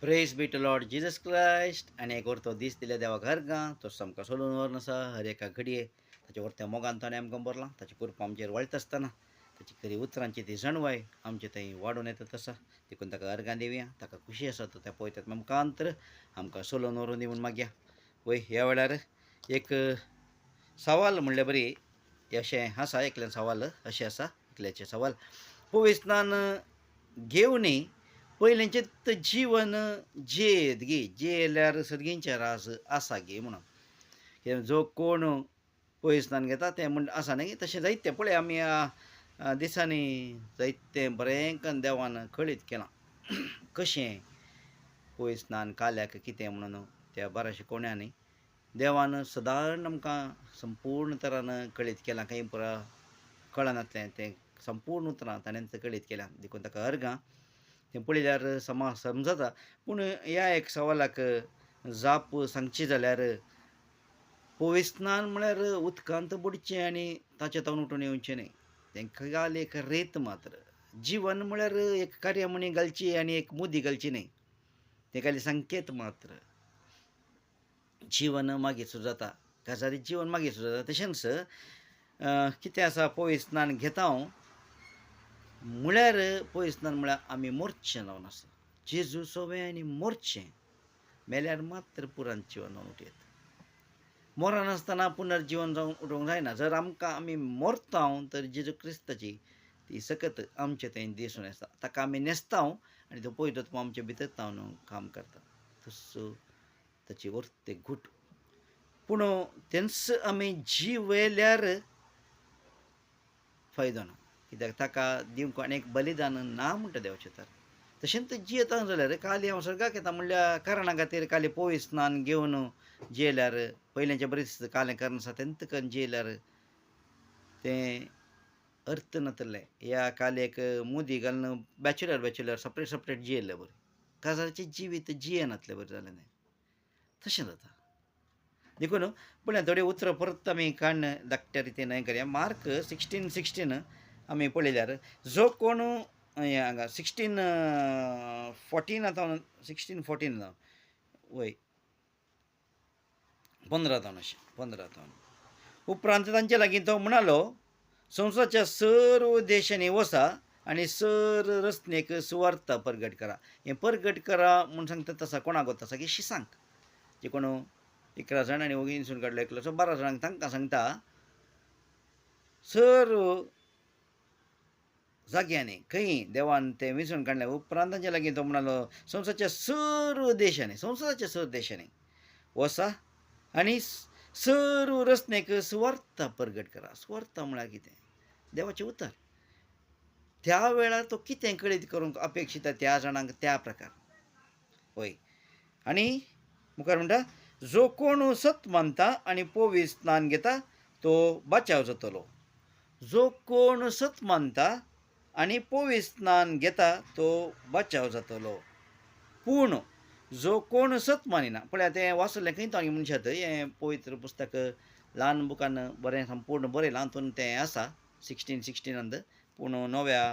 Praise be to Lord Jesus Christ आनी एक तो दीस दिले देवा घरगा तो सामका सोलून वर आसा हर एका घडये ताचे वरते मोगान ताणें आमकां बरलां ताची कृपा आमचेर वळता आसतना ताची खरी उतरांची ती जणवाय आमचे थंय वाडून येता तसा देखून ताका अर्गां दिवया ताका खुशी आसा तो त्या पळयतात मुखांतर आमकां सोलून व्हरून दिवन मागया वय ह्या वेळार एक सवाल म्हणले बरी अशें आसा एकल्यान सवाल अशें आसा एकल्याचे सवाल पवित्रान घेवनी पयलींचें जीवन जेयत गे जेयल्यार सर्गींचे रास आसा गे म्हणून कित्याक जो कोण पयसनान घेता तें म्हण आसा न्ही तशें जायते पळय आमी दिसांनी जायते बरें करून देवान कळीत केलां कशें पयसनान काल्याक कितें म्हणून त्या बाराशे कोण्यांनी देवान सदां आमकां संपूर्ण तरान कळीत केलां काही पुरा कळनातलें तें संपूर्ण उतरां ताणें कळीत केलां देखून ताका अर्गां तें पळयल्यार समजता पूण ह्या एक सवालाक जाप सांगची जाल्यार पविस्नान म्हळ्यार उदकांत बुडचें आनी ताचे तावन उठून येवचें न्ही तेंकां घाल एक रेत मात्र जीवन म्हळ्यार एक कार्यामणी घालची आनी एक मुदी घालची न्ही तें खाली संकेत मात्र जीवन मागीर सुरू जाता काजारी जीवन मागीर सुरू जाता तशेंच कितें आसा पविस्नान घेता हांव म्हळ्यार पयसनान म्हळ्यार आमी मोरचें जावन आसा जेजू सोवें आनी मोरचें मेल्यार मात्र पुरान जिवन जावन उठयत मोरा नासतना पुनर्जीवन जावन उठोवंक जायना जर आमकां आमी मोरताव तर जेजू क्रिस्ताची ती सकत आमचे थंय दिसून येता ताका आमी न्हेसताव आनी तो पवित्रत्व आमचे भितर तावन काम करता तसो ताची वर्ते घूट पूण तेंच आमी जिवेल्यार फायदो ना कित्याक ताका दिवंक आनीक बलिदान ना म्हणटा देवाचें तर तशेंच जियेता जाल्यार काली हांव सर्गाक येता म्हणल्या कारणा खातीर काली पवित्र स्नान घेवन जियेल्यार पयलींचे बरेच कालें कारण आसा तेंत करून जियेल्यार तें अर्थ नातलें ह्या कालेक मुदी घालून बॅचलर सपरेट सपरेट जियेल्ले बरें काजाराचें जिवीत जियेनातलें बरें जालें न्ही तशें जाता देखून पळया थोडी उतरां परत आमी काण धाकट्या रितीन हें करया मार्क 16:16 आमी पळयल्यार जो कोण हें हांगा 16:14 आतां 16:14 जावन वय 15 जावन अशें 15 जावन उपरांत तांचे लागीं तो म्हणालो संवसाराच्या सर्व देशांनी वचा आनी सर रस्त्याक सुवार्ता परगट करा हें परगट करा म्हूण सांगता तसा कोणाक वता की शिसांक जे कोण 11 जाण आनी वगीन इंसून काडलो एकलो सो 12 जाणांक तांकां सांगता सर्व जाग्यांनी खंय देवान तें विंचून काडलें उपरांत तांचे लागीं तो म्हणालो संवसाराच्या सर्व देशांनी वचा आनी सर्व रस्त्याक सुवार्ता परगट करा सुवार्ता म्हळ्यार कितें देवाचें उतर त्या वेळार तो कितें कळीत करूंक अपेक्षीत त्या जाणांक त्या प्रकार वय आनी मुखार म्हणटा जो कोण सत मानता आनी पवित्र स्नान घेता तो बचाव जातलो जो कोण सत मानता आनी पवित्र स्नान घेता तो बचाव जातलो पूण जो कोण सत मानिना पळय तें वाचलें खंय तो मनशात हें पवित्र पुस्तक ल्हान बुकान बरें संपूर्ण बरयलां तातूंत तें आसा 16:16 पूण नव्या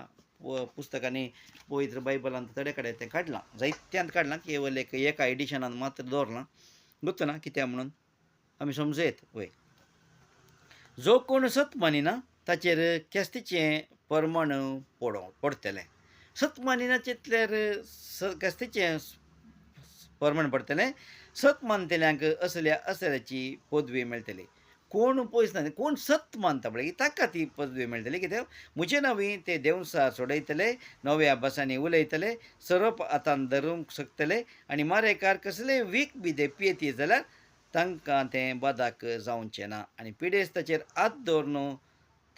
पुस्तकांनी पवित्र बायबलांत थोडे कडेन तें काडलां जायत्यांत काडलां केवल एका एडिशनान मात्र दवरलां गुर्तना कित्याक म्हणून आमी समजयत वय जो कोण सत मानिना ताचेर केस्तीचें परमण पडटलें सत मानिना चिंतल्यार केस्तीचें परमण पडटलें सत मानतल्यांक असल्या असल्याची पदवी मेळटली कोण पयस ना कोण सत मानता पळय ताका ती पदवी मेळटली कित्याक म्हजे नवी ते देवसार सोडयतले नव्या अभ्यासांनी उलयतले सरप आतां धरूंक शकतले आनी मारेकार कसलेय वीख बी ते पियेती जाल्यार तांकां तें बदाक जावचें ना आनी पिडेस्ताचेर हात दवरून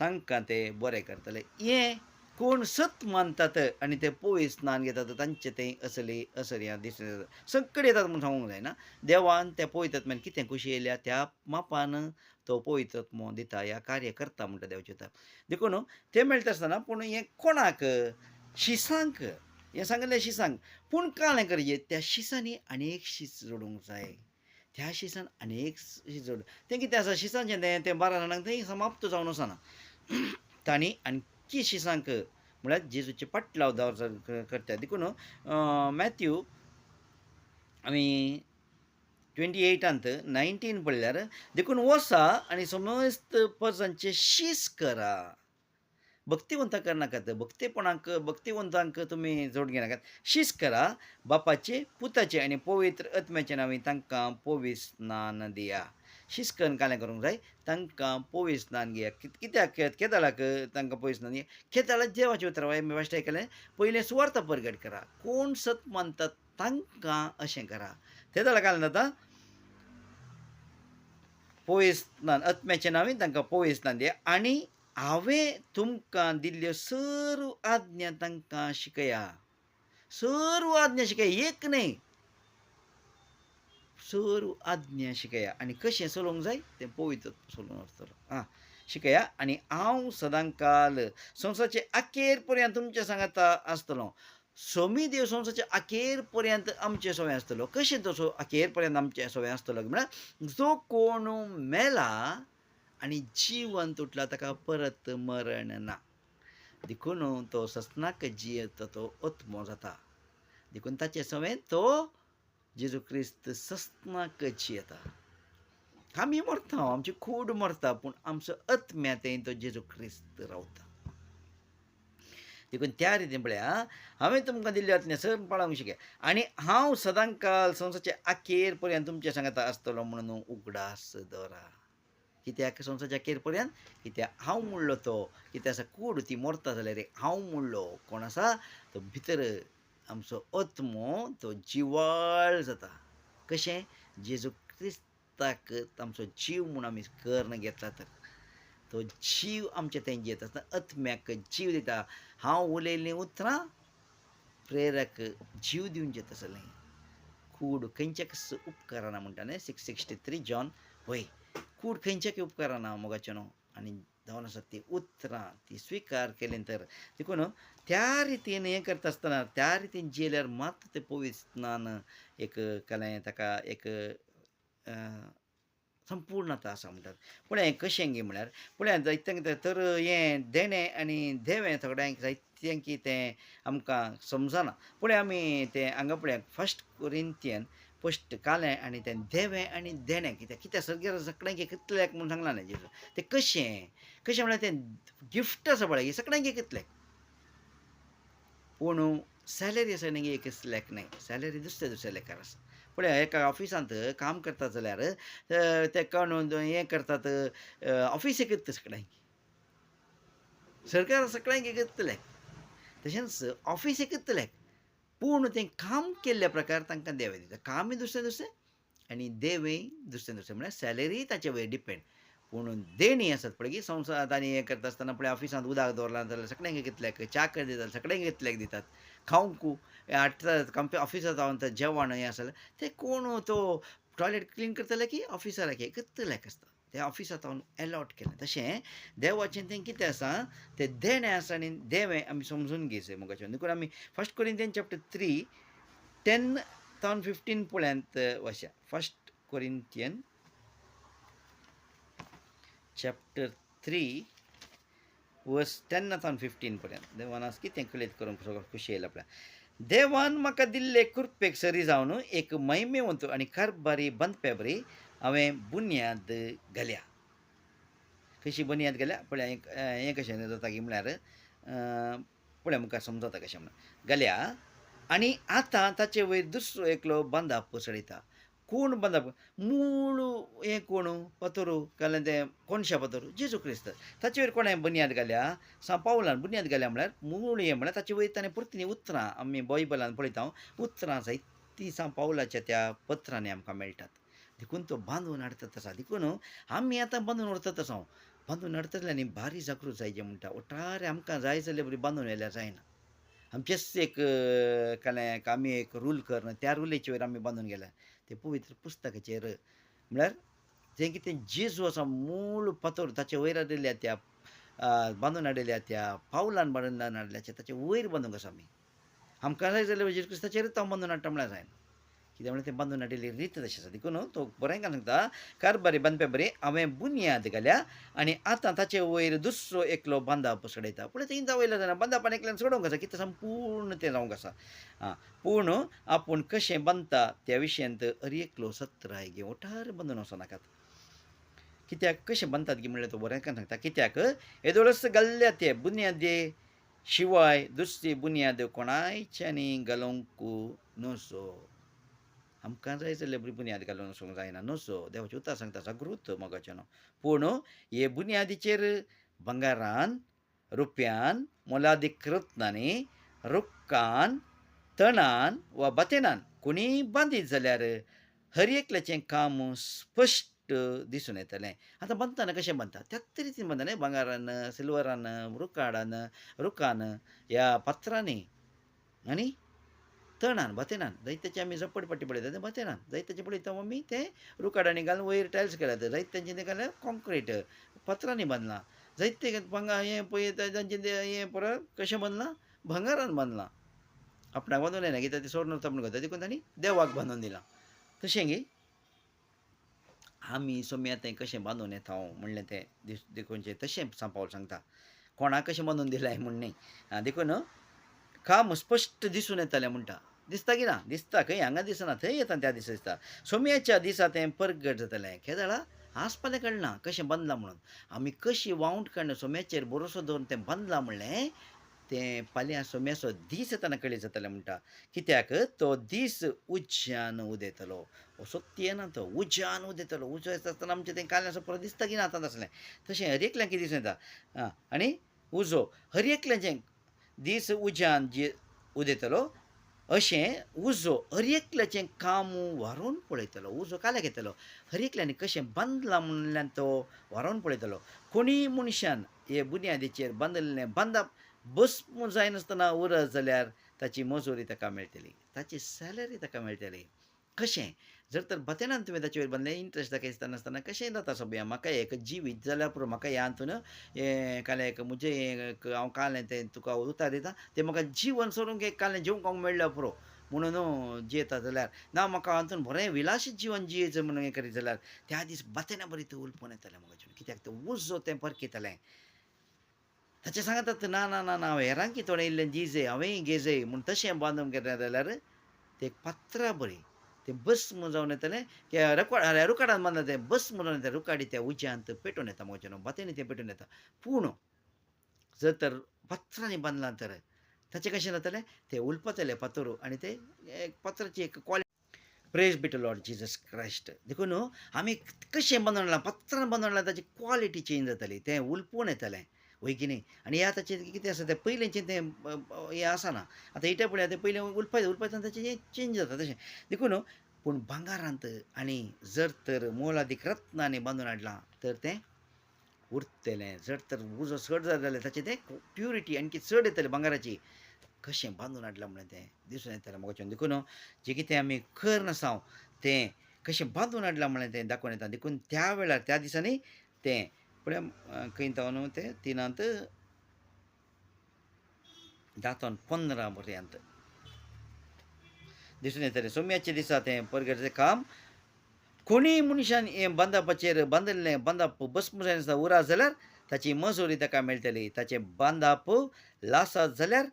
तांकां तें बरें करतले हें कोण सत मानतात आनी ते पवित्र स्नान घेतात तांचे तें असली दिसून येता संकट येतात म्हूण सांगूंक जायना देवान त्या पवित्रात्म्यान कितें खुशी येयल्या त्या मापान तो पवित्रात्मो दिता ह्या कार्य करता म्हणटा देवाचें उतर देखून तें मेळटा आसतना पूण हें कोणाक शिसांक हें सांगलें शिसांक पूण काळें करचें त्या शिसांनी आनीक शीस जोडूंक जाय त्या शिसान आनीक शीस जोड तें कितें आसा शिसांचें तें 12 जाणांक थंय समाप्त जावन वचना तांणी आनीक शिसांक म्हळ्यार जेजूचे पाटलाव करता देखून मॅथ्यू आमी 28 19 पळयल्यार देखून वसा आनी समस्त पर्सांचे शीस करा. भक्तिवंतांक करनाकात, भक्तिवंतांक तुमी जोड घेनाकात. शीस करा, बापाचे, पुताचे आनी पवित्र आत्म्याचे नांवी तांकां पवित्र स्नान दिया. शीस करून कालें करूंक जाय, तांकां पवित्र स्नान घेया. कित्याक केदाळाक तांकां पवित्र स्नान दिया? केदाळाक देवाचें उतर हांवें फस्ट आयकलें, पयलें सुवार्थ परगट करा. कोण सत मानतात तांकां अशें करा. केदाळाक कालें जाता पवित्र स्नान, आत्म्याच्या नांवी तांकां पवित्र स्नान दिया आनी हांवें तुमकां दिल्ल्यो सर्व आज्ञा तांकां शिकया. सर्व आज्ञा शिकया, एक न्हय, सर्व आज्ञा शिकया. आनी कशें चलोवंक जाय तें पवित्र चलोवन वचतलो. शिकया आनी हांव सदांकाल संवसाराचे अखेर पर्यंत तुमच्या सांगात आसतलों. सोमी देव संवसाराचे अखेर पर्यंत आमचे सोबे आसतलो. कशें तो अखेर पर्यंत आमचे सोबे आसतलो म्हळ्यार जो कोण मेला आनी जिवंत उठला ताका परत मरण ना. देखून तो सस्नाक जियेता तो आत्मो जाता. देखून ताचे सवें तो जेजू क्रिस्त सस्नाक जियेता. आमी मरता, आमची कूड मरता, पूण आमचो आत्म्यातें तो जेजू क्रिस्त रावता. देखून त्या रितीन पळया, हांवें तुमकां दिल्ल्यो आज्ञा सगळें पाळोवंक शिकया आनी हांव सदांकाल संवसाराचे अखेर पर्यंत तुमच्या सांगात आसतलो म्हणून उगडास दवरा. कित्याक संवसाराच्या अखेर पर्यंत? कित्याक हांव म्हणलो तो. कित्याक आसा कूड ती मरता जाल्यार हांव म्हणलो कोण आसा तो भितर आमचो आत्मो तो जिवाळ जाता. कशें? जेजू क्रिस्ताक आमचो जीव म्हूण आमी कर्ण घेतला तर तो जीव आमचे थंय जियेता आसतना आत्म्याक जीव दिता. हांव उलयल्लीं उतरां प्रेरक जीव दिवन जेत आसलें. कूड खंयच्याच उपकाराना म्हणटा न्हय 6:63 जॉन. पळय, कूड खंयच्याच उपकाराना मोगाचें न्हू. आनी जावन आसा ती उतरां ती स्विकार केली तर देखून त्या रितीन हें करता आसतना त्या रितीन जियेल्यार मात तें पवित्र स्नान एक केलें ताका एक संपूर्णता आसा म्हणटात. पूण हें कशें गे म्हळ्यार पळयात जायत्यांक तर हें देणें आनी देवें सगळ्यांक जायत्यांकी तें आमकां समजना. पळय आमी तें हांगा पळयात फर्स्ट कोरिंथियन फर्स्ट कालें आनी तें देवें आनी देणें कित्याक सगळ्या सगळ्यांक कितल्याक म्हूण सांगलां न्हय जेजू. तें कशें म्हळ्यार तें गिफ्ट आसा पळय सगळ्यांक कितल्याक. पूण सॅलरी आसा न्ही एकल्याक न्हय, सॅलरी दुसऱ्या दुसऱ्या लेखार आसा. पळय एका ऑफिसांत काम करतात जाल्यार तेका हें करतात ऑफिस एक सगळ्यांक, सरकार सगळ्यांक एकतल्याक. तशेंच ऑफिस एकतल्याक, पूण तें काम केल्ल्या प्रकार तांकां देव दिता. कामूय दुसरें दुसरें आनी देवय दुसरें दुसरें म्हळ्यार सॅलरी ताचे वयर डिपेंड. पूण देणी आसात पळय की संवसारांत आनी हें करता आसतना पळय ऑफिसांत उदक दवरलां जाल्यार सगळ्यांक कितल्याक, च्या दितात सगळ्यांक कितल्याक दितात, खावंक हाडटात ऑफिसांत रावन जेवण हें आसा तें कोण तो टॉयलेट क्लीन करतले की ऑफिसराक हें करतल्याक आसता. तें ऑफिसांत रावन अलॉट केलें. तशें देवाचें तें कितें आसा तें देणें आसा आनी देवें आमी समजून घेवचें मोगाचें. देखून आमी फर्स्ट कोरिंथियन चॅप्टर 3 10 to 15 पळयात वाचा. फर्स्ट कोरिंथियन चॅप्टर 3 वर्स 10 to 15 पर्यंत देवान आज कितें कळीत करूंक सगळो खुशी येयला आपल्या. देवान म्हाका दिल्ले कृपेक सरी जावन एक महिमेवंत आनी कारभारी बांदप्या हांवें बुन्याद घाल्या. कशी बुन्याद घाल्या पळय. हें कशें जाता की म्हळ्यार पळय मुखार समजता कशें म्हणून घाल्या आनी आतां ताचे वयर दुसरो एकलो बांदाप चडयता. कोण बांदाप? मूळ हें कोण पतोरू घालें तें कोणशा पतोरू जेजू क्रिस्त. ताचे वयर कोणें बुन्याद घाल्या? पावलान बुन्याद घाल्या म्हळ्यार मूळ हें म्हळ्यार ताचे वयर ताणें परती उतरां आमी बायबलान पळयता उतरां जायतीं पावलाच्या त्या पत्रांनी आमकां मेळटात. देखून तो बांदून हाडटा आसा. देखून आमी आतां बांदून व्हरतात आसा. बांदून हाडटा जाल्यार न्ही भारी जागृत जाय जें म्हणटा ओठारे आमकां जाय जाल्यार बरी बांदून व्हेल्यार जायना. आमचेच एक केलें आमी एक रूल करना त्या रुलीचे वयर आमी बांदून गेल्या. ते पवित्र पुस्तकाचेर म्हळ्यार जें कितें जेजू आसा मूळ पतोर ताचे वयर हाडिल्ल्या त्या बांदून हाडिल्ल्या त्या पावलान हाडल्याचे ताचे वयर बांदूंक आसा आमी. आमकां जाय जाल्यार जेजू क्रिस्ताचेरच हांव बांदून हाडटा म्हळ्यार जायना. कित्याक म्हळ्यार तें बांदून हाडिल्ली रीत तशी आसा. देखून तो बरेंकार सांगता, कारबारी बांदपा बरें हांवें बुन्याद घाल्या आनी आतां ताचे वयर दुसरो एकलो बांदप सडयता. पूण तें इंदा वयलें जाल्यार बांदपान एकल्यान सोडोवंक आसा, कितें संपूर्ण तें जावंक आसा. पूण आपूण कशें बांदता त्या विशयांत एकलो सत्राय घेवन ओठार बांदून वचनाकात. कित्याक कशें बांदतात गे म्हणल्यार तो बरेंकार सांगता, कित्याक येदोळस घाल्ल्या ते बुन्यादे शिवाय दुसरी बुन्याद कोणायच्यानी घालूंक नसो. आमकां जाय जाल्यार बरी बुन्याद घालून वचूंक जायना नसो. देवाचें उतर सांगता जागृत मोगाचें. पूण हे बुन्यादीचेर भंगारान, रुप्यान, मोलादीक रत्नांनी, रुक्कान, तणान वा बातेनान कोणीय बांदीत जाल्यार हर एकल्याचें काम स्पश्ट दिसून येतलें. आतां बांदतना कशें बांदता त्याच रितीन बांदता न्ही. भांगारान, सिल्वरान, रुक्कान, ह्या पत्रांनी आनी तणान बातेनान. जायत्याचे आमी झप्पडपट्टी पळयतात तें बातेनान. जायत्याचे पळयता आमी तें रुकाडांनी घालून वयर टायल्स केल्यात. जायत्यांचें तें घाल्यार कॉन्क्रीट पत्रांनी बांदलां. जायते हें पळयता तांचें तें हें परत कशें बांदलां, भांगारान बांदलां. आपणाक बांदूं जायना कित्याक तें सोरो नता म्हणून करता. देखून तांणी देवाक बांदून दिलां. तशें गे आमी सोम्या तें कशें बांदून येता म्हणलें तें देखूनचें तशें पावल सांगता. कोणाक कशें बांदून दिलाय म्हूण न्ही. देखून काम स्पश्ट दिसून येतलें म्हणटा. दिसता की ना? दिसता. खंय हांगा दिसना, थंय येता त्या दिसा दिसता. सोम्याच्या दिसा तें परगट जातलें. केदाळा आसपालें कळना कशें बांदलां म्हणून. आमी कशी वावंट काडना सोम्याचेर भरोसो दवरून तें बांदलां म्हणलें तें फाल्यां सोम्याचो दीस येताना कळीत जातलें म्हणटा. कित्याक तो दीस उज्यान उदेतलो. सत्य येना तो उज्यान उदेतलो. उजो येता आसतना आमचें तें काल्यां परत दिसता की ना आतां तसलें. तशें हर एकल्याक कितें दिसूं येता. आनी उजो हर एकल्याचें दीस उज्यान जी उदेतलो अशें उजो हर एकल्याचें काम व्हरून पळयतलो. उजो काल्याक येतलो? हर एकल्यानी कशें बांदलां म्हणल्यान तो व्हरून पळयतलो. कोणीय मनशान हे बुन्यादीचेर बांदिल्लें बांदप भस्म जायनासतना उरत जाल्यार ताची मजुरी ताका मेळटली, ताची सॅलरी ताका मेळटली. कशें? जर तर बातेनान तुवें ताचे वयर बांदलें इंट्रस्ट दाखयता नासतना कशें जाता सोबया. म्हाका एक जिवीत जाल्यार पुरो. म्हाका ह्या हातून हें काल्याक म्हजें हें हांव कालें तें तुका उतार दिता तें म्हाका जिवन सोडूंक एक कालें जेवंक मेळ्ळ्यार पुरो म्हणून जियेता जाल्यार ना म्हाका हातून बरें विलासीत जिवन जियेचें म्हणून हें करीत जाल्यार त्या दीस बातेना बरी तूं उलपून येतलें म्हाका. कित्याक तें उजो तें परकितलें. ताचे सांगतात ना ना ना ना हांव हेरांकी थोडें इल्लें दिजय हांवेंय घेजय म्हूण तशें बांदूंक गेलें जाल्यार तें पात्रां बरीं तें भस्म जावन येतलें. रुकाडान बांदलां तें भस्म जावन येता. रुकाडी त्या उज्यांत पेटोवन येता म्हज्या न्हू. बातेनी तें पेटोवन येता. पूण जर तर पत्रांनी बांदलां तर ताचें कशें जातलें तें उलपतलें पातोरू आनी तें पत्राची एक quality. Praise be to Lord Jesus Christ. देखून आमी कशें बांदून हाडलां पत्रान बांदून हाडलां ताची क्वॉलिटी चेंज जातली. तें उलपून येतलें वय की न्ही. आनी ह्या ताचें कितें आसा तें पयलींचें तें हें आसना. आतां इटा पळया तें पयलीं उलपयता ताचें हें चेंज जाता तशें. देखून पूण भांगारांत आनी जर तर मोलादीक रत्नांनी बांदून हाडलां तर तें उरतलें. जर तर उजो चड जालो जाल्यार ताचें तें प्युरिटी आणकी चड येतली भांगाराची. कशें बांदून हाडलां म्हणून तें दिसून येतलें मोगाचें. देखून जें कितें आमी करनासांव तें कशें बांदून हाडलां म्हणलें तें दाखोवन येता. देखून त्या वेळार त्या दिसांनी तें पळय खंय तो न्हू तें 3 दातोन 15 पर्यंत दिसून येतलें. सोम्याच्या दिसा तें परगटचें काम कोणीय मनशान हें बांदपाचेर बांदिल्लें बांदप भस्म जायनासतना उरत जाल्यार ताची मजुरी ताका मेळटली. ताचें बांदप लासत जाल्यार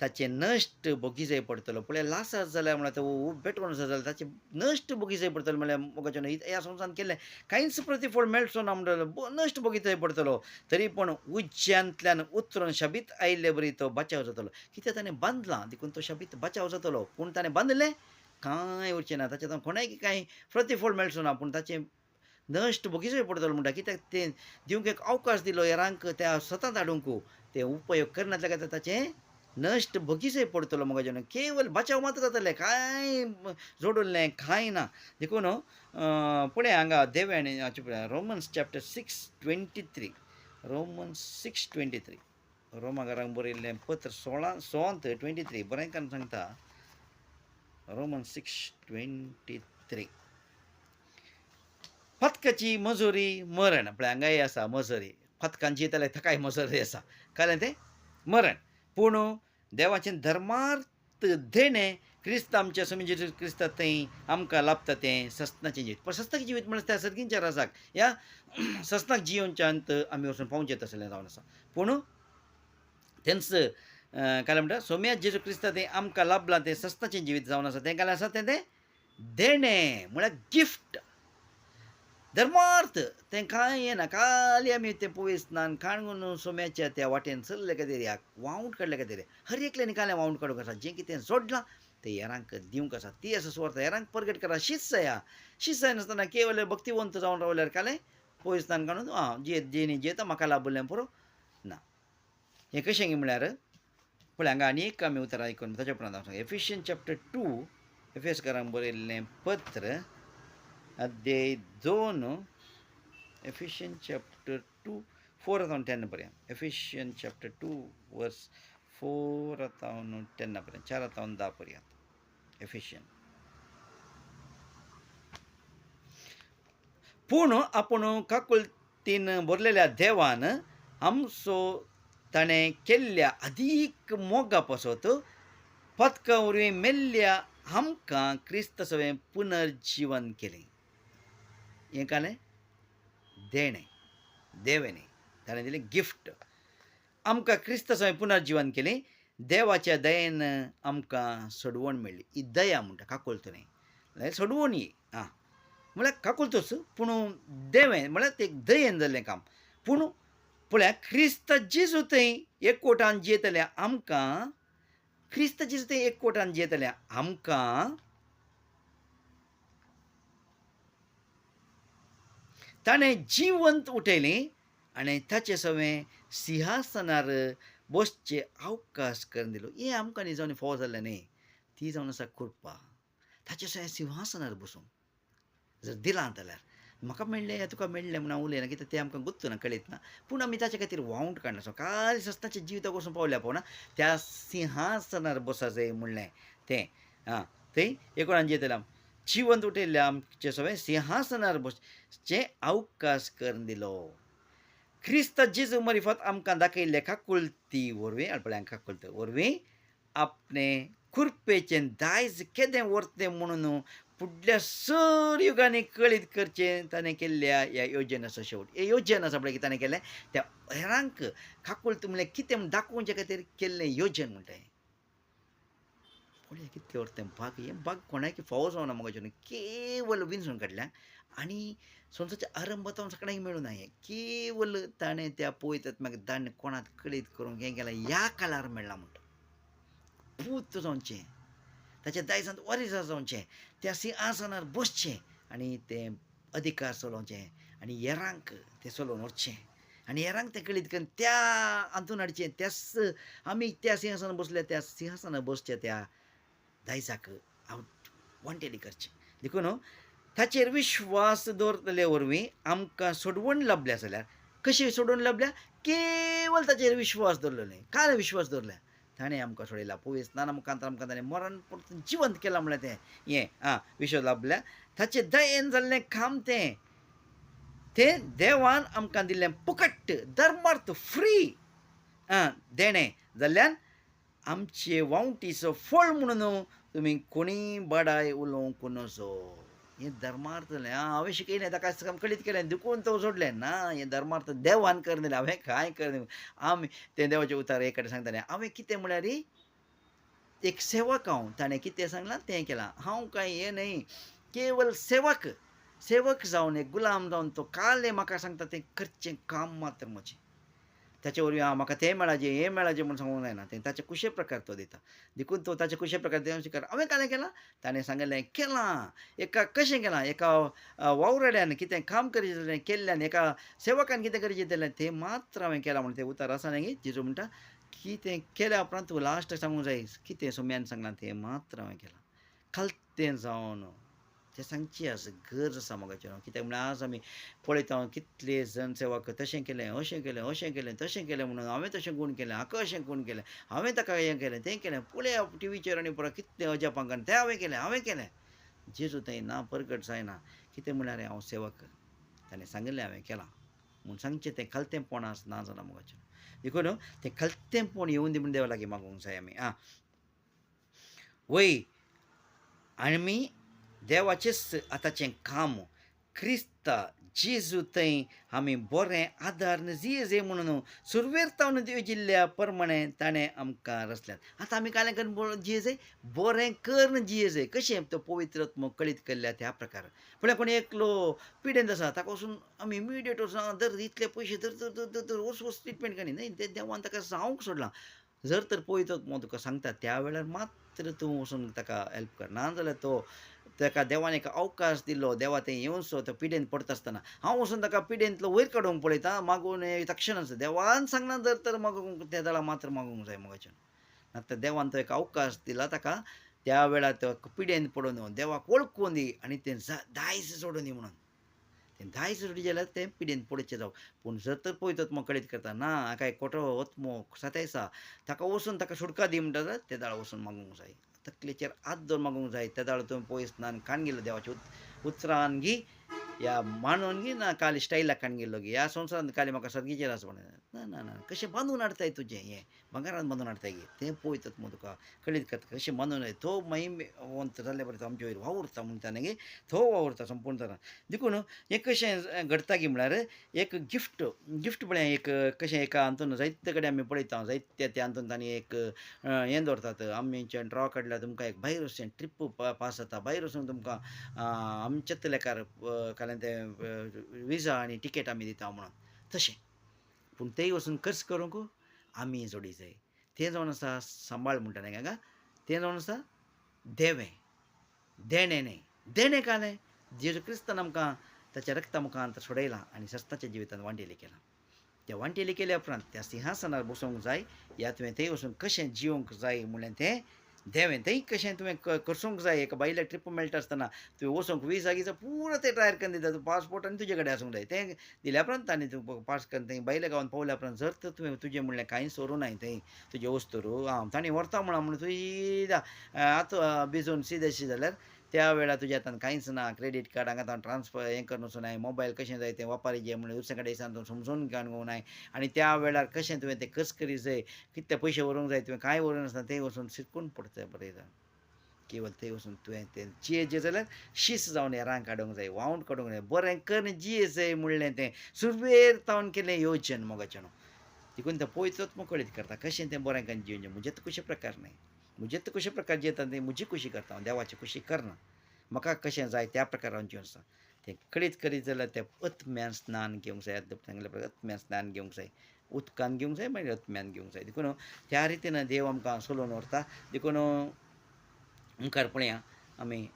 ताचें नश्ट भोगी जाय पडटलो. पळय लासत जाल्यार म्हळ्यार तो पेटोवन वचत जाल्यार ताचें नश्ट भोगी जाय पडटलो. म्हळ्यार मोगाचें ह्या संवसारांत केल्लें कांयच प्रतिफळ मेळचो ना म्हणटलो नश्ट भोगी जाय पडटलो. तरी पूण उज्यांतल्यान उतरून शाबीत आयिल्ले बरी तो बचाव जातलो. कित्याक ताणें बांदलां देखून तो शाबीत बचाव जातलो. पूण ताणें बांदलें कांय उरचें ना. ताचें कोणायक कांय प्रतिफळ मेळचो ना. पूण ताचें नश्ट भोगी जाय पडटलो म्हणटा. कित्याक तें दिवंक एक अवकाश दिलो हेरांक त्या सतांत हाडूंक तें उपयोग करनातल्या खातीर ताचें नश्ट भोगी जाय पडटलो मोगाचें. केवल बचाव मात्र जातलें कांय जोडुल्लें कांय ना. देखून पळय हांगा देवान रोमन्स चॅप्टर 6:23 रोमन्स 6:23 रोमाकारांक बरयल्लें पत्र 16:23 बरेंकार सांगता. रोमन्स 6:23 पथकाची मजुरी मरण. पळय हांगा हे आसा मजुरी. पथकान जियेताले ताकाय मजुरी आसा. कळ्ळें तें मरण. पूण देवाचें धर्मार्थ देणें क्रिस्त आमच्या समी जेजू क्रिस्तात थंय आमकां लाभता तें सस्तनाचें जिवीत. पण सस्तनाचें जिवीत म्हळ्यार त्या सर्गींच्या राजाक ह्या सस्तनाक जियोनच्या अंत आमी वचून पावचें तसलें जावन आसा. पूण तेंच काय म्हणटा सोम्या जेजू क्रिस्तात तें आमकां लाभलां तें सस्तनाचें जिवीत जावन आसा तें काय आसा तें देणें म्हळ्यार गिफ्ट. धर्मार्थ तें कांय हें ना, खाली आमी तें पवित्र स्नान काणून सोम्याच्या त्या वाटेन चल्ले खातीर ह्या वावूंट काडले खातीर हर एकल्यानी कांय वावूंट काडूंक आसा. जें कितें जोडलां तें हेरांक दिवंक आसा. ती आसा सुवार्थ हेरांक परगट करा. शीच जाया. शीच जायनासतना केवल भक्तिवंत जावन रावल्यार काले पवित्र स्नान काडून जेनी जेता म्हाका लाभलें पुरो ना. हें कशें म्हळ्यार पळय हांगा आनी एक आमी उतर आयकून ताच्या उपरांत हांव सांगता. एफिशियन चॅप्टर 2 एफेसकारांक बरयल्लें पत्र अध्याय 2 एफिशियन चॅप्टर 2 4 आतां 10 पर्यंत. एफिशियन चॅप्टर 2 वर्स 4 आतां 10 पर्यंत 4 आतां 10 पर्यंत. एफिशियन पूण आपूण काकुलतीन बरलेल्या देवान आमचो ताणें केल्ल्या अदीक मोगा पासत पदका वरवीं मेल्ल्या आमकां क्रिस्त सवें पुनर्जीवन केलें. हें कालें देणें देवेनी ताणें दिलें गिफ्ट. आमकां क्रिस्त सवें पुनर्जीवन केलें. देवाच्या दयेन आमकां सोडवण मेळ्ळी. ही दया म्हणटा काकुलतुनी सोडवण ही म्हळ्यार काकुलतूच पूण देवें म्हळ्यार तें दयेन जाल्लें काम. पूण पळया क्रिस्त जेजू थंय एकवटान जियेतल्या आमकां क्रिस्त जेजू थंय एकवटान जियेतल्या आमकां ताणें जिवंत उठयलें आनी ताचे सवें सिंहासनार बसचे अवकाश करून दिलो. हें आमकां न्ही जावन फोव जाल्लें न्ही, ती जावन आसा कृपा. ताचे सवें सिंहासनार बसूंक जर दिलां जाल्यार म्हाका मेळ्ळें तुका मेळ्ळें म्हूण हांव उलयना, कित्याक तें आमकां गुत्त ना, कळीत ना. पूण आमी ताचे खातीर वावूंट काडनासतना खाली सस्ताच्या जिविताक वचून पावल्या पावना त्या सिंहासनार बसा जाय म्हणलें तें थंय एकोणान जियेतल्या जिवंत उठयल्ल्या आमचे सवें सिंहासनार बसचे अवकाश करून दिलो. क्रिस्त जेजू मार्फत आमकां दाखयल्ल्या काकुलती वरवीं काकुलत वरवीं आपणें कृपेचें दायज केदें व्हरतें म्हणून फुडल्या सर युगांनी कळीत करचें ताणें केल्ल्या ह्या योजनेचो शेवट. हे योजन आसा पळय ताणें केलें त्या हेरांक काकुलत म्हणल्यार कितें म्हूण दाखोवचे खातीर केल्लें योजन म्हणटा हें. पळय कितलें व्हरतें भाग. हें भाग कोणाक फावो जावना मोगाचें केवल विंचून काडल्या आनी संवसाराच्या आरंभांत सगळ्यांक मेळूं ना. हें केवल ताणें त्या पवित्र आत्म्याक दान कोणाक कळीत करूंक हें केलां ह्या काळार मेळ्ळां म्हणटा. पूत जावचें ताच्या दायजांत वारीस जावचें त्या सिंहासनार बसचें आनी तें अधिकार चलोवचें आनी हेरांक तें चलोवन व्हरचें आनी हेरांक तें कळीत करून त्या हातून हाडचें. त्याच आमी त्या सिंहासनार बसल्या त्या सिंहासनार बसच्या त्या दायजाक वांटेली करचें. देखून ताचेर विश्वास दवरतले वरवीं आमकां सोडवण लाभल्या जाल्यार कशी सोडवण लाभल्या? केवल ताचेर विश्वास दवरलेले. काय विश्वास दवरल्या? ताणें आमकां सोडयला पवित्र स्नाना मुखांतर आमकां ताणें मरण परतून जिवंत केलां म्हळ्यार तें हें विश्वास लाभल्या. ताचे दयेन जाल्लें काम तें देवान आमकां दिल्लें फुकट धर्मार्थ फ्री देणें जाल्ल्यान आमचे वावुंटीचो फळ म्हणून तुमी कोणी बाडाय उलोवंक नजो. हें धर्मार्थ जालें. हांवें शिकयलें ताका कळीत केलें दुखून तो सोडलें ना. हें धर्मार्थ देवान करून दिलें. हांवें कांय करून आमी तें देवाचें उतार एक कडेन सांगतालें हांवें कितें म्हळ्यार एक सेवक हांव. ताणें कितें सांगलां तें केलां. हांव कांय हें न्हय केवल सेवक जावन एक गुलाम जावन तो कालें म्हाका सांगता तें करचें काम मात्र म्हजें. त्याच्या वरवीं म्हाका तें मेळाचें हें मेळाचें म्हूण सांगूंक जायना. तें ताचे कुशे प्रकार तो दिता. देखून तो ताचे कुशे प्रकार देव स्वीकार. हांवें कालें केलां ताणें सांगलें केलां. एका कशें केलां एका वावरड्यान कितें काम करचें केल्ल्यान एका सेवकान कितें करचें जाल्यार तें मात्र हांवें केलां म्हूण तें उतार आसा न्ही जेजू म्हणटा कितें केल्या उपरांत तूं लास्ट सांगूंक जाय कितें सोम्यान सांगलां तें मात्र हांवें केलां. खालतें जावन तें सांगची आसा गरज आसा मोगाचें. कित्याक म्हळ्यार आज आमी पळयता कितले जन सेवक तशें केलें अशें केलें तशें केलें म्हणून हांवें तशें गूण केलें हाका अशें गूण केलें हांवें ताका हें केलें तें केलें पळया टिवीचेर आनी पळय कितलें अजापांकान तें हांवें केलें. जेजू थंय ना परगट जायना. कितें म्हळ्यार हांव सेवक ताणें सांगलें हांवें केलां म्हूण सांगचें तें खालतेंपण ना जालां मोगाचें. देखून तें खालतेंपण येवं दी म्हूण देवा लागीं मागूंक जाय आमी. वय आमी देवाचेच आतांचें काम क्रिस्ता जेजू थंय आमी बरें आदार जिये म्हणून सुरवेरतावन दिवजिल्ल्या प्रमाणें ताणें आमकां रचल्यात. आतां आमी कालें करून जिये बरें कर जिये कशें तो पवित्र आत्मो कळीत केल्ल्या त्या प्रकार. म्हळ्यार कोणी एकलो पिडेंत आसा ताका वचून आमी इमिडिएट वचून धर इतले पयशे धर धर धर धर धर वच ट्रिटमेंट करी न्हय. ते देवान ताका जावंक सोडलां. जर तर पवित्र आत्मो तुका सांगता त्या वेळार मात्र तूं वचून ताका हेल्प कर. नाजाल्यार तो ताका देवान एक अवकाश दिल्लो. देवा थंय येवचो तो पिडेंत पडटा आसतना हांव वचून ताका पिडेंतलो वयर काडूंक पळयता मागून तक्षणच देवान सांगना जर तर मागूंक त्या दाळा मात्र मागूंक जाय मोगाच्यान. आतां देवान तो एक अवकाश दिला ताका त्या वेळार तो पिडेंत पडून देवाक वळखून दी आनी तें दायज सोडून दी म्हणून. तें दायज सोडी जाल्यार तें पिडेंत पडचें जावं. पूण जर तर पळयत आत्मो कळीत करता ना हाका एक खोटो आत्मो सतायसा ताका वचून ताका सुटका दी म्हणटा जाल्यार त्या दाळा वचून मागूंक जाय. तकलेचेर हात दवरून मागूंक जाय. त्या दाळा तुवें पयस नान काण गेलो देवाच्या उतरान घी या मांडून घी ना काली स्टायलाक काण गेल्लो घी. ह्या संवसारांत काली म्हाका सर्गीचेर आसा म्हणून ना ना ना कशें बांदून हाडटाय तुजें हें भांगारान बांदून हाडटाय गे तें पळयत आत्मो तुका कळीत करता कशें बांदून तो महिमेवंत जाल्ले बरें तो आमचे वयर वावुरता म्हणटा न्ही गे तो वावुरता संपूर्ण तरान. देखून हें कशें घडटा गे म्हळ्यार एक गिफ्ट म्हळ्यार एक कशें एका हातून जायते कडेन आमी पळयता जायते त्या हातून तांणी एक हें दवरतात आमचे ड्रॉ काडल्यार तुमकां एक भायर वचचें ट्रिप पास जाता भायर वचून तुमकां आमच्याच लेकार काल्यान तें विजा आनी टिकेट आमी दिता म्हणून तशें. पूण तेय वचून खर्च करूंक आमी जोडी जाय. तें जावन आसा सांबाळ म्हणटा न्ही हांगा तें जावन आसा देवें देणें न्हय देणें कालें जेजू क्रिस्तान आमकां ताच्या रक्ता मुखांत सोडयलां आनी सस्ताच्या जिवितांत वांटेली केलां. त्या वांटेली केल्या उपरांत त्या सिंहासनार बसोवंक जाय या तुवें थंय वचून कशें जिवंक जाय म्हणलें तें देवें थंय कशें तुवें करसूंक जाय. एक बायल्या ट्रिप मेळटा आसतना तुवें वचूंक वीस जागीचो पुरो तें ट्रायल करून दिता. पासपोर्ट आनी तुजे कडेन आसूंक जाय तें दिल्या उपरांत ताणें तूं पास करून थंय बायल्या गांवांत पावल्या उपरांत जर तर तुवें तुजें म्हणलें कांयच व्हरूं नाय थंय तुजे वस्तू ताणीं व्हरता म्हणून तुयें आतां भिजून सिदेशी जाल्यार त्या वेळार तुज्या हातांत कांयच ना. क्रेडीट कार्ड हांगा ट्रान्सफर हें करन वचूं नाय. मोबायल कशें जाय तें वापारी जे म्हणून दुसरे कडेन दिसान तूं समजून घेवंक नाय. आनी त्या वेळार कशें तुवें तें खर्च करीत जाय कितले पयशे व्हरूंक जाय तुवें कांय व्हरूं नासतना थंय वचून शिरकून पडटा बरें जावन केवल थंय वचून तुवें तें जिये जाल्यार शीस जावन हेरांक काडूंक जाय वावूंट काडूंक जाय. बरें कर जिये जाय म्हणलें तें सुरवेर तावन केलें येवचें मोगाचें देखून तें पळयत आत्मो कळीत करता कशें तें बरें करून जिवचें. म्हजें कशे प्रकार न्हय म्हजें कशे प्रकार जियेता तें म्हजी खुशी करता हांव देवाची खुशी करना. म्हाका कशें जाय त्या प्रकारान जिवन आसा तें कळीत करीत जाल्यार तें अत्म्यान स्नान घेवंक जाय. सांगले प्रकार अत्म्यान स्नान घेवंक जाय. उदकान घेवंक जाय मागीर अत्म्यान घेवंक जाय. देखून त्या रितीन देव आमकां चलोवन व्हरता. देखून मुखार पळया आमी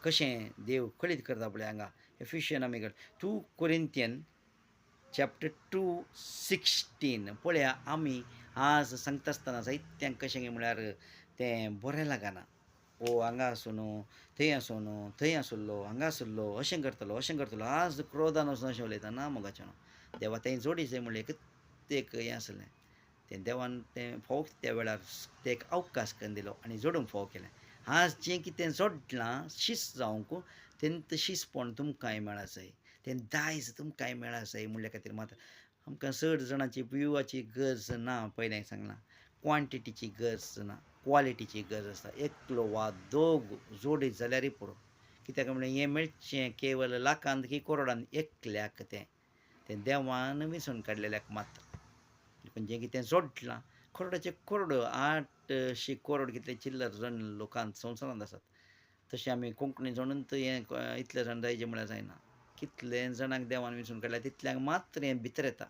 कशें देव कळीत करता पळय हांगा एफिशियन आमी 2 कोरिंथियन चॅप्टर 2:16 पळया आमी आज सांगता आसतना जायत्यांक कशें म्हळ्यार तें बरें लागना. हांगा आसूं न्हू थंय आसूं न्हू थंय आसुल्लो हांगा आसुल्लो अशें करतलो आज क्रोधान वचून अशें उलयता ना मोगाचें न्हू. देवा तें जोडी जाय म्हणलें कित्येक हें आसलें तें देवान तें फोव त्या वेळार तें एक अवकाश करून दिलो आनी जोडूंक फोव केलें. आज जें कितें जोडलां शीस जावंक तें शीसपण तुमकांय मेळा जाय. तें दायज तुमकांय मेळा जाय म्हणल्या खातीर मात आमकां 60 जाणांची पिवाची गरज ना. पयलें सांगलां क्वांटिटीची गरज ना क्वॉलिटीची गरज आसता. एकलो वा दोग जोडीत जाल्यारय पुरो. कित्याक म्हणल्यार हें मेळचें केवल लाखांत की करोडांत एकल्याक तें देवान विंचून काडलेल्याक मात्र. पूण जें कितें जोडलां करोडाचे करोड 800 करोड कितले चिल्लर जण लोकांत संवसारांत आसात. तशें आमी कोंकणी जाणून हें इतले जाण जायचे म्हळ्यार जायना. कितले जाणांक देवान विंचून काडल्या तितल्यांक मात्र हें भितर येता.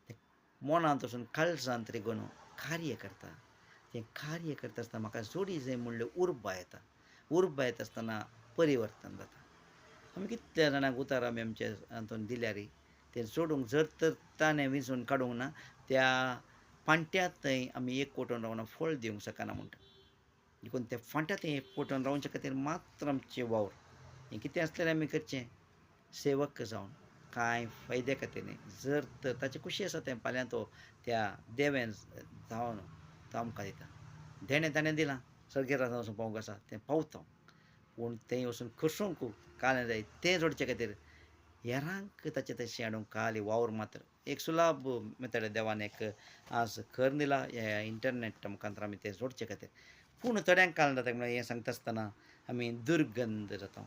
तें मनांत वचून काळजांत रिगून कार्य करता. तें कार्य करता आसतना म्हाका जोडी जाय म्हणल्यार उर्बा येता. उर्बा येता आसतना परिवर्तन जाता. आमी कितल्या जाणांक उतार आमी आमच्या हातून दिल्यार तें जोडूंक जर तर ताणें विंचून काडूंक ना त्या फांट्यात थंय आमी एकवटून रावना फळ दिवंक शकना म्हणटा. देखून त्या फांट्यात एकवटून रावचे खातीर मात्र आमचें वावर हें कितें आसल्यार आमी करचें सेवक जावन कांय फायद्या खातीर न्हय. जर तर ताची खुशी आसा तें फाल्यां तो त्या देवें जावन तो आमकां दिता. देणें ताणें दिलां सर्गेर वचून पावूंक आसा तें पावता. पूण थंय वचून करसूंक कालें जाय तें जोडचे खातीर हेरांक ताचें तशें हाडूंक खाली वावर मात्र एक सुलाभ मेथड देवान एक आज खर दिला ह्या इंटरनेट मुखांतर आमी तें जोडचे खातीर. पूण थोड्यांक काळना जाता म्हळ्यार हें सांगता आसतना आमी दुर्गंध जाता.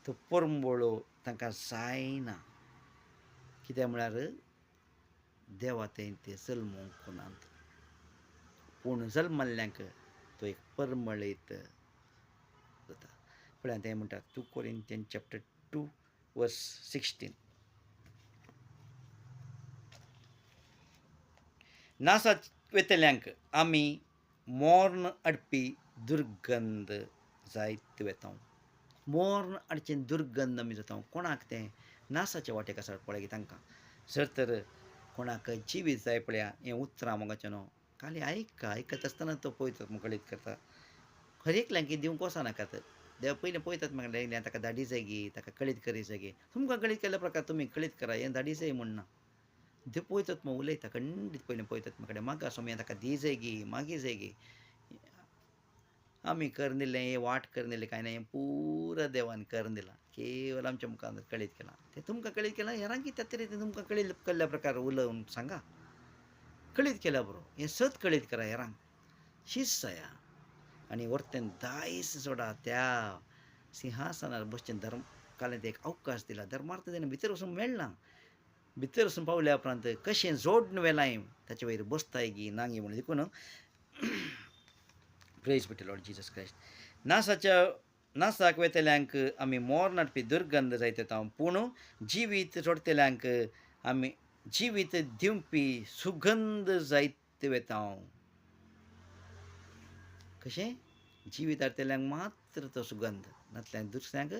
तो परंबळो तांकां जायना. कित्याक म्हळ्यार देवा ते जल्मोवंक नात. पूण जल्मल्ल्यांक तो एक परमळीत जाता. पळय ते म्हणटा 2 Corinthians chapter 2 verse 16. नासाच वेतल्यांक आमी मोर्न हाडपी दुर्गंध जायत वेता. मोर्न हाडचें दुर्गंध आमी जाता. कोणाक तें नासाचे वाटेक आसा पळय तांकां. जर तर कोणाक जिवीत जाय पळया हें उतरां मोगाचें न्हू. खाली आयकत आसतना तो पळयता कळीत करता. हर एकल्यांक दिवंक वचनाकात. देव पयलीं पळयतात म्हाका लायल्यार ताका धाडी जाय गी, ताका कळीत करी जाय गी. तुमकां कळीत केल्या प्रकार तुमी कळीत करा, हें धाडी जाय म्हणना. देव पळयतात मग उलयता खंडीत पयलीं पळयतात म्हाका कडेन मागा सोम्या ताका दी जाय गी, मागी जाय गी. आमी करून दिल्लें हें वाट करून दिलें कांय ना, हें पुराय देवान करून दिलां. केवल आमच्या मुखार कळीत केलां. तें तुमकां कळीत केलां, हेरांक कित्याक तरी तें तुमकां कळीत केल्ल्या प्रकार उलोवन सांगा. कळीत केल्या बरो. हें सत कळीत करा हेरांक. शीस जाया. आनी व्हरतें दायज जोडा त्या सिंहासनार बसचें धर्मकालांत एक अवकाश दिला. धर्मार्थ तेणें भितर वचूंक मेळना. भितर वचून पावल्या उपरांत कशें जोडन वेलाय ताचे वयर बसताय गी नांगी म्हणून देखून praise be to Lord Jesus Christ. नासाक वेतल्यांक आमी मोर्न हाडपी दुर्गंध जायत येता. पूण जिवीत जोडतल्यांक आमी जिवीत दिवपी सुगंध जायत वेता. कशें जिवीत हाडटल्यांक मात्र तो सुगंध, नातल्यांक दुसऱ्यांक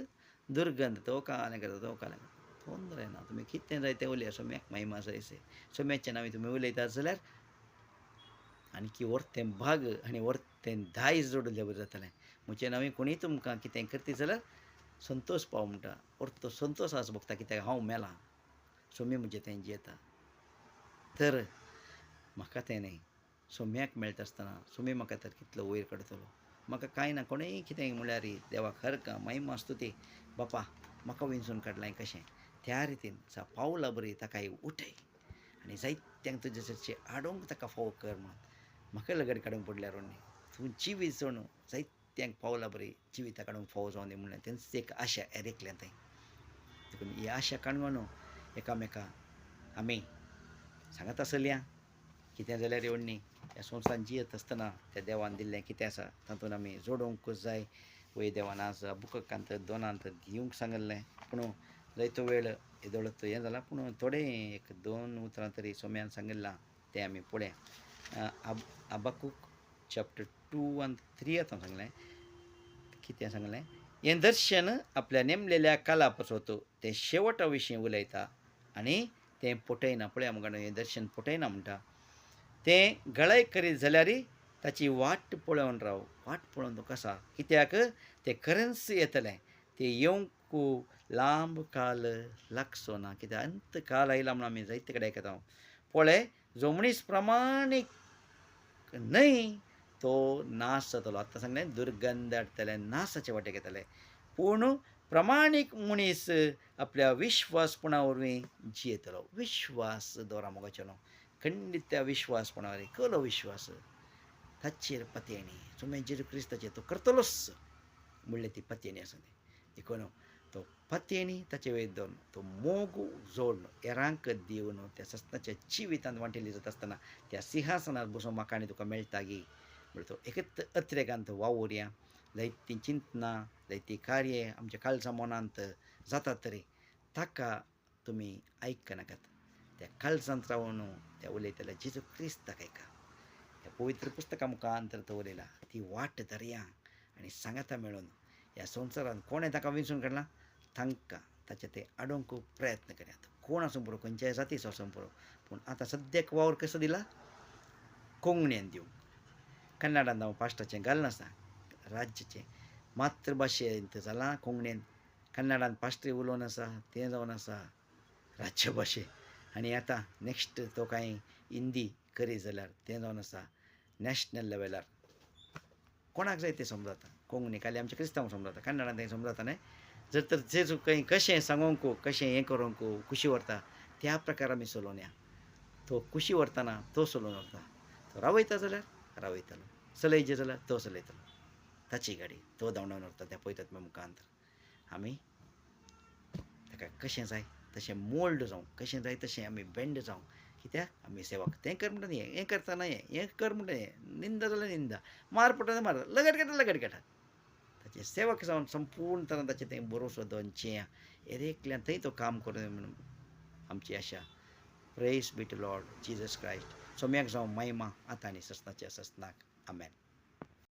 दुर्गंध. तो काल्यां करता तो काल्यां करता. तोंदर ना. तुमी कितें जाय तें उलया. सोम्याक महिमा जायसे. सोम्याचें नांव तुमी उलयतात जाल्यार आनी व्हरतें भाग आनी व्हरतें दायज जोडलें बरें जातलें. म्हजें नांव कोणीय तुमकां कितें करता जाल्यार संतोश पाव म्हणटा. परतो संतोश आसा भोगता कित्याक हांव मेलां. सोमी म्हजें तें जियेता. तर म्हाका तें न्ही. सोम्याक मेळटा आसतना सोमी म्हाका तर कितलो वयर काडटलो. म्हाका कांय ना. कोणेंय कितें म्हळ्यार देवाक हरकां महिमा स्तुती. बापा म्हाका विंचून काडलां कशें. त्या रितीन पावला बरी ताकाय उठय आनी जायत्यांक तुजे चर्चे हाडूंक ताका फावो कर म्हणून म्हाका लगड काडूंक पडल्यार न्ही. तूं जिवीत जोडून जायत्यांक पावला बरी जिविता काडूंक फावो जावं दी म्हणलें. तेंच एक आशा एरेकल्या थंय. देखून ही आशा काणून एकामेकां आमी सांगत आसल्या कितें जाल्यार येवण्णी ह्या संवसारांत जियेत आसतना त्या देवान दिल्लें कितें आसा तातूंत आमी जोडूंक जाय. वय देवान आज बुकांत 2 दिवंक सांगलें. पूण जायतो वेळ येदोळत हें जाला. पूण थोडे 1-2 उतरां तरी सोम्यान सांगिल्लां तें आमी पळया. हबक्कूक chapter 2 and 3 हांव सांगलें. कितें सांगलें. हें दर्शन आपल्या नेमलेल्या काला पासत तें शेवटा विशीं उलयता आनी तें पटयना. पळया मुखार हें दर्शन पटयना म्हणटा. तें गळाय करीत जाल्यार ताची वाट पळोवन राव. वाट पळोवन तो कसा. कित्याक तें खरेंच येतलें. तें येवंक लांब काल लागचो ना. कित्याक अंत काल आयला म्हणून आमी जायते कडेन आयकता. पळय जो मनीस प्रामाणीक न्हय तो नाश जातलो. आतां सांगलें दुर्गंध हाडटले नाशाचे वाटेक येतले. पूण प्रामाणीक मनीस आपल्या विश्वासपणा वरवीं जियेतलो. विश्वास दवरा मोगाचो न्हू. खंडीत त्या विश्वासपणा वरवीं कलो विश्वास ताचेर पत्येणी. सोम्या जेजू क्रिस्ताचेर तो करतलोच म्हणलें ती पत्येणी आसा ती. देखून तो पत्येणी ताचे वयर दवरून तो मोग जोडून हेरांक दिवन त्या सस्ताच्या जिवितांत वांटिल्ली जाता आसतना त्या सिंहासनार बसून म्हाका आनी तुका मेळटा गी म्हणून तो एकच अत्रेकांत वावुरया. जायतीं चिंतनां जायतीं कार्ये आमच्या काळजा मनांत जातात तरी ताका तुमी आयकनाकात. त्या काळजांत रावन त्या उलयतल्या जेजू क्रिस्ताक आयका. ह्या पवित्र पुस्तका मुखांतर तो उलयला ती वाट धरया आनी सांगाता मेळून ह्या संवसारांत कोणें ताका विंचून काडलां तांकां ताचे ते हाडूंक प्रयत्न करात. कोण आसूं पुरो खंयच्याय जातीचो आसूं पुरो. पूण आतां सद्याक वावर कसो दिला कोंकणीन दिवंक. कन्नडांत हांव पाश्टाचें घालनासता. राज्याचें मातृभाशेंत जालां कोंकणीन. कन्नडांत पाश्ट्री उलोवन आसा तें जावन आसा राज्य भाशे. आनी आतां नॅक्स्ट तो कांय हिंदी करी जाल्यार तें जावन आसा नॅशनल लेवलार. कोणाक जाय तें समजता. कोंकणी खाली आमच्या क्रिस्तांवांक समजता. कन्नडांत तें समजता न्हय. जर तर जेजू खंय कशें सांगूंक कशें हें करूंक खुशी व्हरता त्या प्रकार आमी चलोवन या. तो खुशी व्हरतना तो चलोवन व्हरता. तो रावयता जाल्यार रावयतलो. चलयचे जाल्यार तो चलयतलो. ताची गाडी तो धांवडावन व्हरता तें पळयतात मुखांत आमी ताका कशें जाय तशें मोल्ड जावं कशें जाय तशें आमी बेंड जावं कित्याक आमी सेवा तें कर म्हणटा न्ही हें करतना हें कर म्हणटा हें निंदा जाल्यार निंदा मार पडटा मार लगट काडटा ताचें सेवक जावन संपूर्ण तरान ताचें तें भरोसो दवरचें एकल्यान थंय तो काम करूं म्हणून आमची आशा praise be to Lord Jesus Christ सोम्याक जावं महिमा आतां आनी सस्ताच्या सस्ताक आमेन.